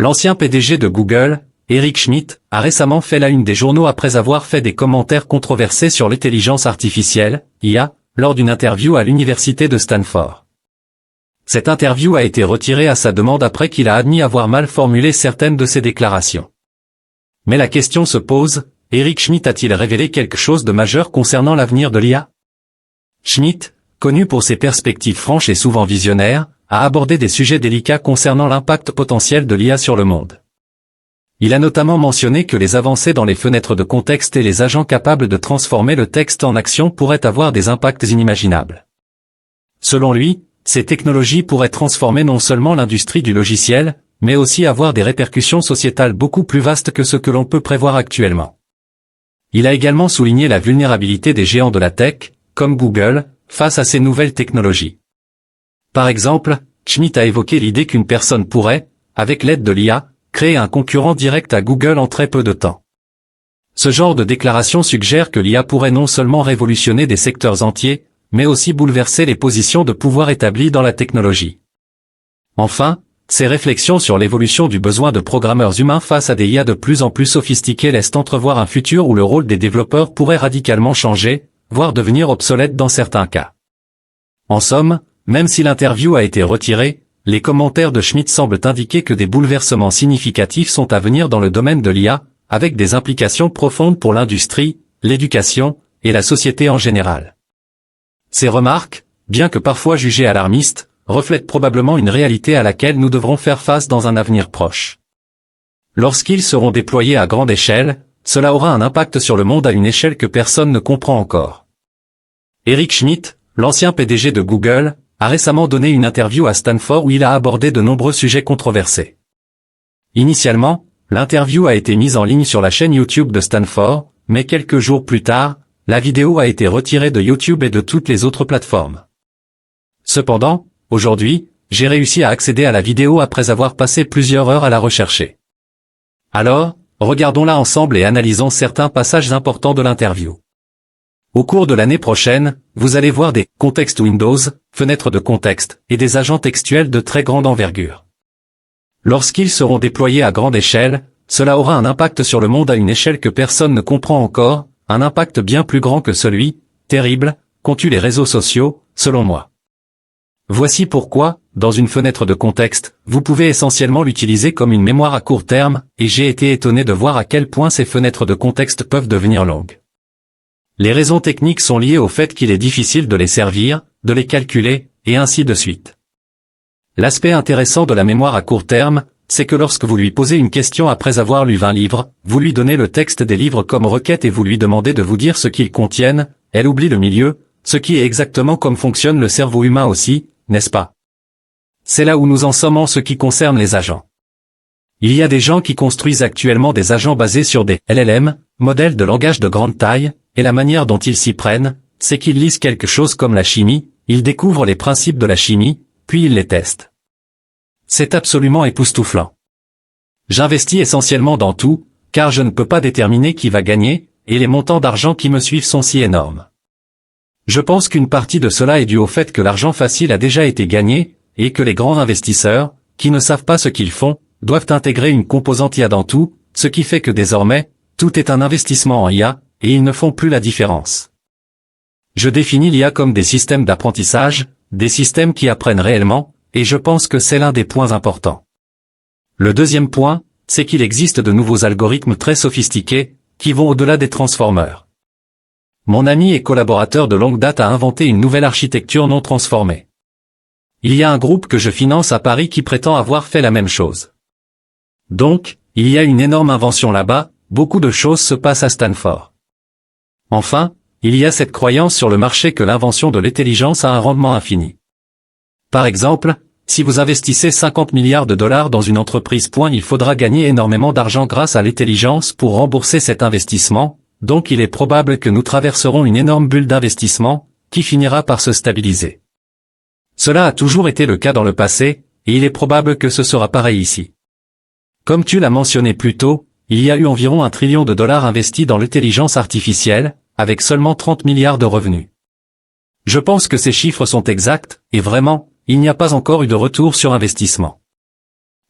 L'ancien PDG de Google, Eric Schmidt, a récemment fait la une des journaux après avoir fait des commentaires controversés sur l'intelligence artificielle, IA, lors d'une interview à l'université de Stanford. Cette interview a été retirée à sa demande après qu'il a admis avoir mal formulé certaines de ses déclarations. Mais la question se pose, Eric Schmidt a-t-il révélé quelque chose de majeur concernant l'avenir de l'IA? Schmidt, connu pour ses perspectives franches et souvent visionnaires, a abordé des sujets délicats concernant l'impact potentiel de l'IA sur le monde. Il a notamment mentionné que les avancées dans les fenêtres de contexte et les agents capables de transformer le texte en action pourraient avoir des impacts inimaginables. Selon lui, ces technologies pourraient transformer non seulement l'industrie du logiciel, mais aussi avoir des répercussions sociétales beaucoup plus vastes que ce que l'on peut prévoir actuellement. Il a également souligné la vulnérabilité des géants de la tech, comme Google, face à ces nouvelles technologies. Par exemple, Schmidt a évoqué l'idée qu'une personne pourrait, avec l'aide de l'IA, créer un concurrent direct à Google en très peu de temps. Ce genre de déclaration suggère que l'IA pourrait non seulement révolutionner des secteurs entiers, mais aussi bouleverser les positions de pouvoir établies dans la technologie. Enfin, ces réflexions sur l'évolution du besoin de programmeurs humains face à des IA de plus en plus sophistiquées laissent entrevoir un futur où le rôle des développeurs pourrait radicalement changer, voire devenir obsolète dans certains cas. En somme, même si l'interview a été retirée, les commentaires de Schmidt semblent indiquer que des bouleversements significatifs sont à venir dans le domaine de l'IA, avec des implications profondes pour l'industrie, l'éducation, et la société en général. Ces remarques, bien que parfois jugées alarmistes, reflètent probablement une réalité à laquelle nous devrons faire face dans un avenir proche. Lorsqu'ils seront déployés à grande échelle, cela aura un impact sur le monde à une échelle que personne ne comprend encore. Eric Schmidt, l'ancien PDG de Google, a récemment donné une interview à Stanford où il a abordé de nombreux sujets controversés. Initialement, l'interview a été mise en ligne sur la chaîne YouTube de Stanford, mais quelques jours plus tard, la vidéo a été retirée de YouTube et de toutes les autres plateformes. Cependant, aujourd'hui, j'ai réussi à accéder à la vidéo après avoir passé plusieurs heures à la rechercher. Alors, regardons-la ensemble et analysons certains passages importants de l'interview. Au cours de l'année prochaine, vous allez voir des contextes Windows, fenêtres de contexte, et des agents textuels de très grande envergure. Lorsqu'ils seront déployés à grande échelle, cela aura un impact sur le monde à une échelle que personne ne comprend encore, un impact bien plus grand que celui, terrible, qu'ont eu les réseaux sociaux, selon moi. Voici pourquoi, dans une fenêtre de contexte, vous pouvez essentiellement l'utiliser comme une mémoire à court terme, et j'ai été étonné de voir à quel point ces fenêtres de contexte peuvent devenir longues. Les raisons techniques sont liées au fait qu'il est difficile de les servir, de les calculer, et ainsi de suite. L'aspect intéressant de la mémoire à court terme, c'est que lorsque vous lui posez une question après avoir lu 20 livres, vous lui donnez le texte des livres comme requête et vous lui demandez de vous dire ce qu'ils contiennent, elle oublie le milieu, ce qui est exactement comme fonctionne le cerveau humain aussi, n'est-ce pas? C'est là où nous en sommes en ce qui concerne les agents. Il y a des gens qui construisent actuellement des agents basés sur des LLM, modèles de langage de grande taille, et la manière dont ils s'y prennent, c'est qu'ils lisent quelque chose comme la chimie, ils découvrent les principes de la chimie, puis ils les testent. C'est absolument époustouflant. J'investis essentiellement dans tout, car je ne peux pas déterminer qui va gagner, et les montants d'argent qui me suivent sont si énormes. Je pense qu'une partie de cela est due au fait que l'argent facile a déjà été gagné, et que les grands investisseurs, qui ne savent pas ce qu'ils font, doivent intégrer une composante IA dans tout, ce qui fait que désormais, tout est un investissement en IA, et ils ne font plus la différence. Je définis l'IA comme des systèmes d'apprentissage, des systèmes qui apprennent réellement, et je pense que c'est l'un des points importants. Le deuxième point, c'est qu'il existe de nouveaux algorithmes très sophistiqués, qui vont au-delà des transformers. Mon ami et collaborateur de longue date a inventé une nouvelle architecture non transformée. Il y a un groupe que je finance à Paris qui prétend avoir fait la même chose. Donc, il y a une énorme invention là-bas, beaucoup de choses se passent à Stanford. Enfin, il y a cette croyance sur le marché que l'invention de l'intelligence a un rendement infini. Par exemple, si vous investissez 50 milliards de dollars dans une entreprise, il faudra gagner énormément d'argent grâce à l'intelligence pour rembourser cet investissement, donc il est probable que nous traverserons une énorme bulle d'investissement, qui finira par se stabiliser. Cela a toujours été le cas dans le passé, et il est probable que ce sera pareil ici. Comme tu l'as mentionné plus tôt, il y a eu environ $1 trillion investis dans l'intelligence artificielle, avec seulement 30 milliards de revenus. Je pense que ces chiffres sont exacts, et vraiment, il n'y a pas encore eu de retour sur investissement.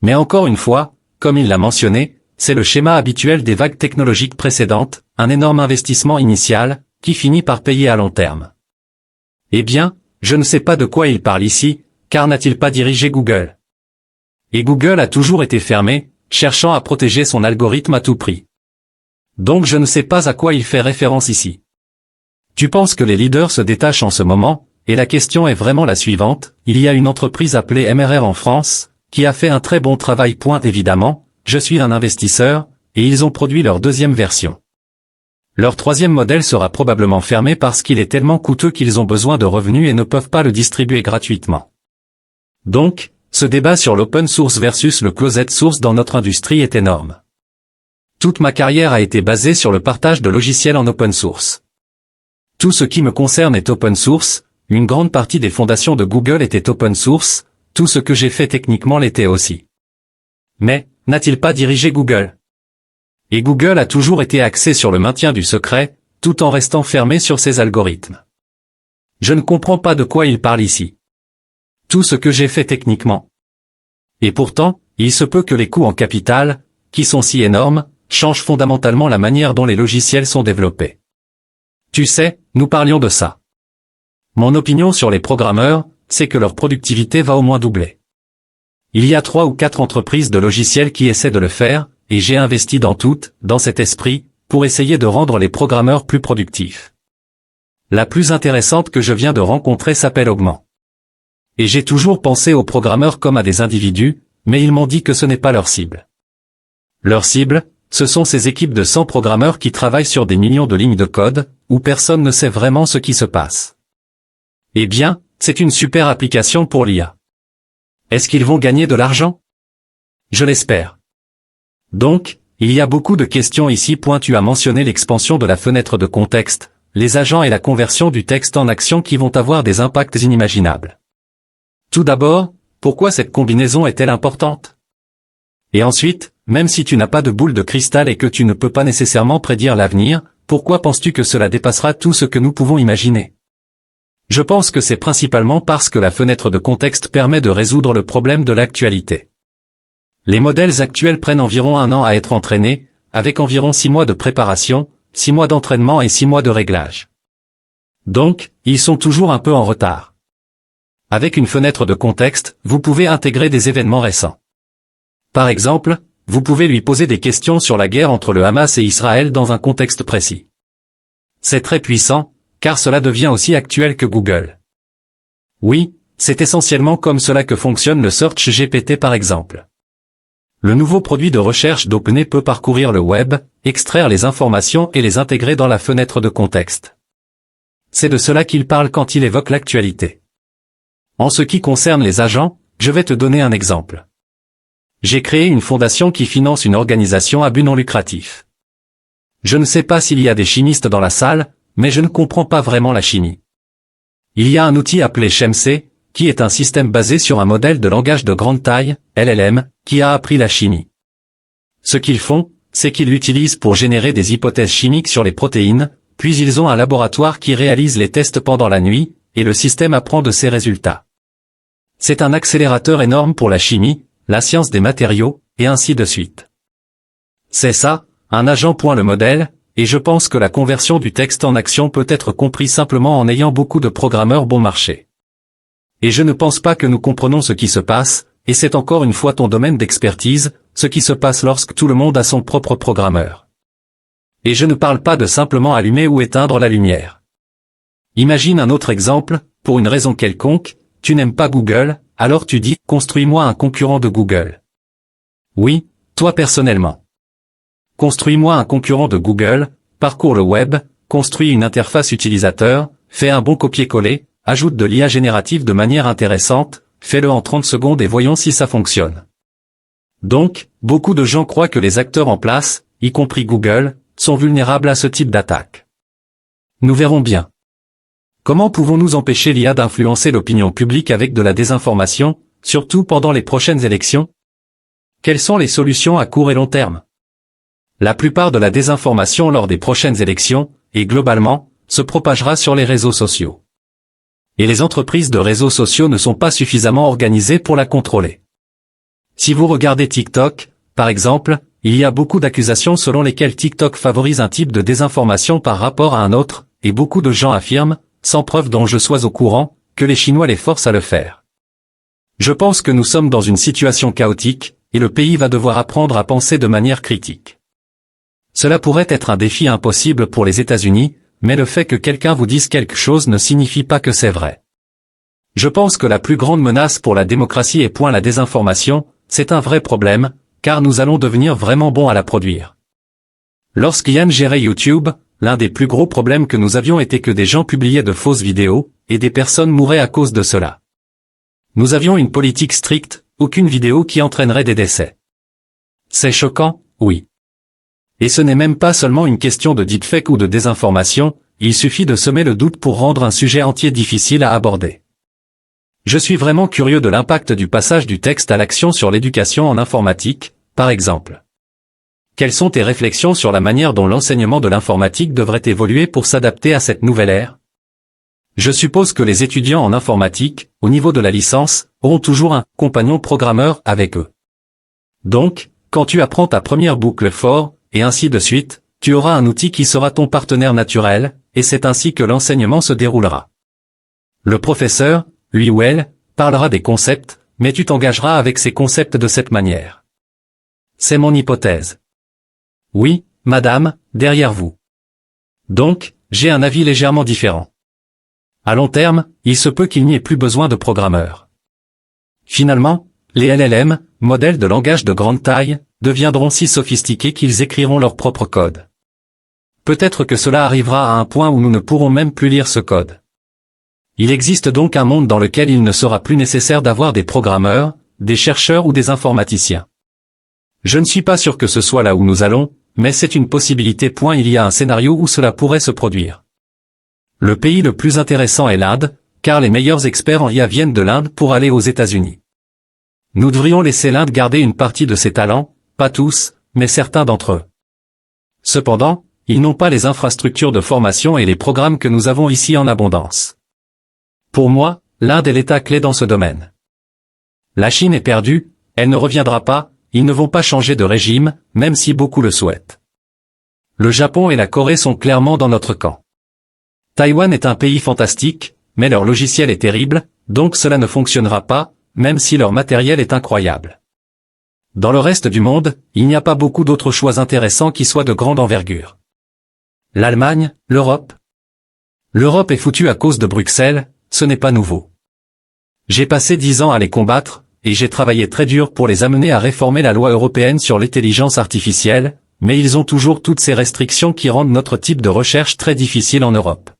Mais encore une fois, comme il l'a mentionné, c'est le schéma habituel des vagues technologiques précédentes, un énorme investissement initial, qui finit par payer à long terme. Eh bien, je ne sais pas de quoi il parle ici, car n'a-t-il pas dirigé Google? Et Google a toujours été fermé, cherchant à protéger son algorithme à tout prix. Donc je ne sais pas à quoi il fait référence ici. Tu penses que les leaders se détachent en ce moment, et la question est vraiment la suivante, il y a une entreprise appelée MRR en France, qui a fait un très bon travail. Évidemment, je suis un investisseur, et ils ont produit leur deuxième version. Leur troisième modèle sera probablement fermé parce qu'il est tellement coûteux qu'ils ont besoin de revenus et ne peuvent pas le distribuer gratuitement. Donc, ce débat sur l'open source versus le closed source dans notre industrie est énorme. Toute ma carrière a été basée sur le partage de logiciels en open source. Tout ce qui me concerne est open source, une grande partie des fondations de Google étaient open source, tout ce que j'ai fait techniquement l'était aussi. Mais, n'a-t-il pas dirigé Google? Et Google a toujours été axé sur le maintien du secret, tout en restant fermé sur ses algorithmes. Je ne comprends pas de quoi il parle ici. Tout ce que j'ai fait techniquement. Et pourtant, il se peut que les coûts en capital, qui sont si énormes, changent fondamentalement la manière dont les logiciels sont développés. Tu sais, nous parlions de ça. Mon opinion sur les programmeurs, c'est que leur productivité va au moins doubler. Il y a 3 ou 4 entreprises de logiciels qui essaient de le faire, et j'ai investi dans toutes, dans cet esprit, pour essayer de rendre les programmeurs plus productifs. La plus intéressante que je viens de rencontrer s'appelle Augment. Et j'ai toujours pensé aux programmeurs comme à des individus, mais ils m'ont dit que ce n'est pas leur cible. Leur cible, ce sont ces équipes de 100 programmeurs qui travaillent sur des millions de lignes de code, où personne ne sait vraiment ce qui se passe. Eh bien, c'est une super application pour l'IA. Est-ce qu'ils vont gagner de l'argent? Je l'espère. Donc, il y a beaucoup de questions ici. Tu as mentionné l'expansion de la fenêtre de contexte, les agents et la conversion du texte en action qui vont avoir des impacts inimaginables. Tout d'abord, pourquoi cette combinaison est-elle importante? Et ensuite, même si tu n'as pas de boule de cristal et que tu ne peux pas nécessairement prédire l'avenir, pourquoi penses-tu que cela dépassera tout ce que nous pouvons imaginer? Je pense que c'est principalement parce que la fenêtre de contexte permet de résoudre le problème de l'actualité. Les modèles actuels prennent environ 1 an à être entraînés, avec environ 6 mois de préparation, 6 mois d'entraînement et 6 mois de réglage. Donc, ils sont toujours un peu en retard. Avec une fenêtre de contexte, vous pouvez intégrer des événements récents. Par exemple, vous pouvez lui poser des questions sur la guerre entre le Hamas et Israël dans un contexte précis. C'est très puissant, car cela devient aussi actuel que Google. Oui, c'est essentiellement comme cela que fonctionne le Search GPT par exemple. Le nouveau produit de recherche d'OpenAI peut parcourir le web, extraire les informations et les intégrer dans la fenêtre de contexte. C'est de cela qu'il parle quand il évoque l'actualité. En ce qui concerne les agents, je vais te donner un exemple. J'ai créé une fondation qui finance une organisation à but non lucratif. Je ne sais pas s'il y a des chimistes dans la salle, mais je ne comprends pas vraiment la chimie. Il y a un outil appelé Shemsey, qui est un système basé sur un modèle de langage de grande taille, LLM, qui a appris la chimie. Ce qu'ils font, c'est qu'ils l'utilisent pour générer des hypothèses chimiques sur les protéines, puis ils ont un laboratoire qui réalise les tests pendant la nuit, et le système apprend de ces résultats. C'est un accélérateur énorme pour la chimie, la science des matériaux, et ainsi de suite. C'est ça, un agent. Le modèle, et je pense que la conversion du texte en action peut être compris simplement en ayant beaucoup de programmeurs bon marché. Et je ne pense pas que nous comprenons ce qui se passe, et c'est encore une fois ton domaine d'expertise, ce qui se passe lorsque tout le monde a son propre programmeur. Et je ne parle pas de simplement allumer ou éteindre la lumière. Imagine un autre exemple, pour une raison quelconque, tu n'aimes pas Google, alors tu dis « Construis-moi un concurrent de Google ». Oui, toi personnellement. Construis-moi un concurrent de Google, parcours le web, construis une interface utilisateur, fais un bon copier-coller, ajoute de l'IA générative de manière intéressante, fais-le en 30 secondes et voyons si ça fonctionne. Donc, beaucoup de gens croient que les acteurs en place, y compris Google, sont vulnérables à ce type d'attaque. Nous verrons bien. Comment pouvons-nous empêcher l'IA d'influencer l'opinion publique avec de la désinformation, surtout pendant les prochaines élections? Quelles sont les solutions à court et long terme? La plupart de la désinformation lors des prochaines élections, et globalement, se propagera sur les réseaux sociaux. Et les entreprises de réseaux sociaux ne sont pas suffisamment organisées pour la contrôler. Si vous regardez TikTok, par exemple, il y a beaucoup d'accusations selon lesquelles TikTok favorise un type de désinformation par rapport à un autre, et beaucoup de gens affirment, sans preuve dont je sois au courant, que les Chinois les forcent à le faire. Je pense que nous sommes dans une situation chaotique, et le pays va devoir apprendre à penser de manière critique. Cela pourrait être un défi impossible pour les États-Unis, mais le fait que quelqu'un vous dise quelque chose ne signifie pas que c'est vrai. Je pense que la plus grande menace pour la démocratie est point la désinformation, c'est un vrai problème, car nous allons devenir vraiment bons à la produire. Lorsqu'Ian gérait YouTube, l'un des plus gros problèmes que nous avions était que des gens publiaient de fausses vidéos, et des personnes mouraient à cause de cela. Nous avions une politique stricte, aucune vidéo qui entraînerait des décès. C'est choquant, oui. Et ce n'est même pas seulement une question de deepfake ou de désinformation, il suffit de semer le doute pour rendre un sujet entier difficile à aborder. Je suis vraiment curieux de l'impact du passage du texte à l'action sur l'éducation en informatique, par exemple. Quelles sont tes réflexions sur la manière dont l'enseignement de l'informatique devrait évoluer pour s'adapter à cette nouvelle ère? Je suppose que les étudiants en informatique, au niveau de la licence, auront toujours un compagnon programmeur avec eux. Donc, quand tu apprends ta première boucle for, et ainsi de suite, tu auras un outil qui sera ton partenaire naturel, et c'est ainsi que l'enseignement se déroulera. Le professeur, lui ou elle, parlera des concepts, mais tu t'engageras avec ces concepts de cette manière. C'est mon hypothèse. Oui, madame, derrière vous. Donc, j'ai un avis légèrement différent. À long terme, il se peut qu'il n'y ait plus besoin de programmeurs. Finalement, les LLM, modèles de langage de grande taille, deviendront si sophistiqués qu'ils écriront leur propre code. Peut-être que cela arrivera à un point où nous ne pourrons même plus lire ce code. Il existe donc un monde dans lequel il ne sera plus nécessaire d'avoir des programmeurs, des chercheurs ou des informaticiens. Je ne suis pas sûr que ce soit là où nous allons, mais c'est une possibilité. Il y a un scénario où cela pourrait se produire. Le pays le plus intéressant est l'Inde, car les meilleurs experts en IA viennent de l'Inde pour aller aux États-Unis. Nous devrions laisser l'Inde garder une partie de ses talents, pas tous, mais certains d'entre eux. Cependant, ils n'ont pas les infrastructures de formation et les programmes que nous avons ici en abondance. Pour moi, l'Inde est l'état clé dans ce domaine. La Chine est perdue, elle ne reviendra pas, ils ne vont pas changer de régime, même si beaucoup le souhaitent. Le Japon et la Corée sont clairement dans notre camp. Taïwan est un pays fantastique, mais leur logiciel est terrible, donc cela ne fonctionnera pas, même si leur matériel est incroyable. Dans le reste du monde, il n'y a pas beaucoup d'autres choix intéressants qui soient de grande envergure. L'Allemagne, l'Europe. L'Europe est foutue à cause de Bruxelles, ce n'est pas nouveau. J'ai passé 10 ans à les combattre, et j'ai travaillé très dur pour les amener à réformer la loi européenne sur l'intelligence artificielle, mais ils ont toujours toutes ces restrictions qui rendent notre type de recherche très difficile en Europe.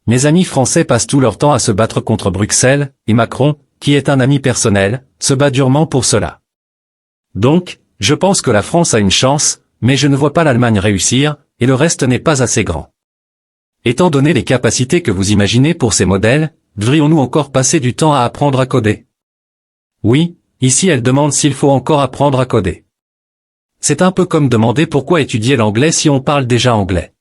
Mes amis français passent tout leur temps à se battre contre Bruxelles, et Macron, qui est un ami personnel, se bat durement pour cela. Donc, je pense que la France a une chance, mais je ne vois pas l'Allemagne réussir, et le reste n'est pas assez grand. Étant donné les capacités que vous imaginez pour ces modèles, devrions-nous encore passer du temps à apprendre à coder? Oui, ici elle demande s'il faut encore apprendre à coder. C'est un peu comme demander pourquoi étudier l'anglais si on parle déjà anglais.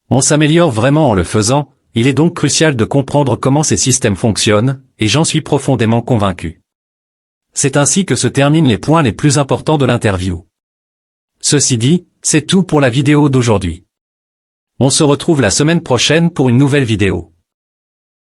On s'améliore vraiment en le faisant, il est donc crucial de comprendre comment ces systèmes fonctionnent, et j'en suis profondément convaincu. C'est ainsi que se terminent les points les plus importants de l'interview. Ceci dit, c'est tout pour la vidéo d'aujourd'hui. On se retrouve la semaine prochaine pour une nouvelle vidéo.